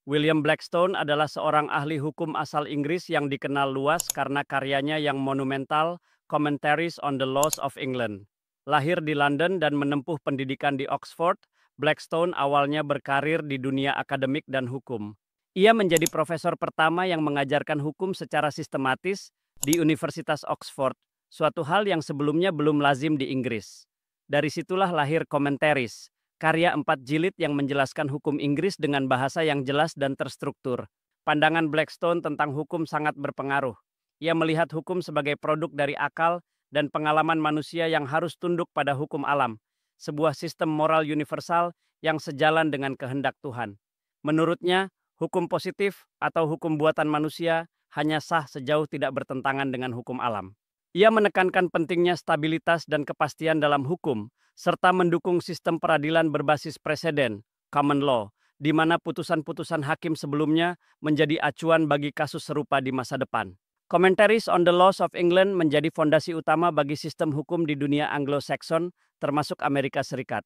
William Blackstone adalah seorang ahli hukum asal Inggris yang dikenal luas karena karyanya yang monumental, Commentaries on the Laws of England. Lahir di London dan menempuh pendidikan di Oxford, Blackstone awalnya berkarir di dunia akademik dan hukum. Ia menjadi profesor pertama yang mengajarkan hukum secara sistematis di Universitas Oxford, suatu hal yang sebelumnya belum lazim di Inggris. Dari situlah lahir Commentaries, karya 4 jilid yang menjelaskan hukum Inggris dengan bahasa yang jelas dan terstruktur. Pandangan Blackstone tentang hukum sangat berpengaruh. Ia melihat hukum sebagai produk dari akal dan pengalaman manusia yang harus tunduk pada hukum alam, sebuah sistem moral universal yang sejalan dengan kehendak Tuhan. Menurutnya, hukum positif atau hukum buatan manusia hanya sah sejauh tidak bertentangan dengan hukum alam. Ia menekankan pentingnya stabilitas dan kepastian dalam hukum, serta mendukung sistem peradilan berbasis preseden, common law, di mana putusan-putusan hakim sebelumnya menjadi acuan bagi kasus serupa di masa depan. Commentaries on the Laws of England menjadi fondasi utama bagi sistem hukum di dunia Anglo-Saxon, termasuk Amerika Serikat.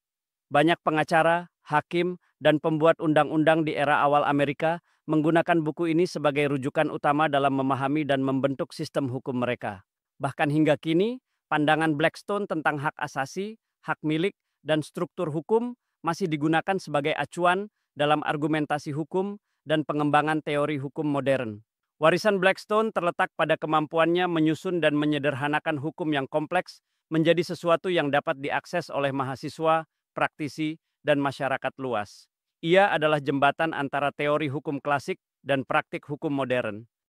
Banyak pengacara, hakim, dan pembuat undang-undang di era awal Amerika menggunakan buku ini sebagai rujukan utama dalam memahami dan membentuk sistem hukum mereka. Bahkan hingga kini, pandangan Blackstone tentang hak asasi, hak milik, dan struktur hukum masih digunakan sebagai acuan dalam argumentasi hukum dan pengembangan teori hukum modern. Warisan Blackstone terletak pada kemampuannya menyusun dan menyederhanakan hukum yang kompleks menjadi sesuatu yang dapat diakses oleh mahasiswa, praktisi, dan masyarakat luas. Ia adalah jembatan antara teori hukum klasik dan praktik hukum modern.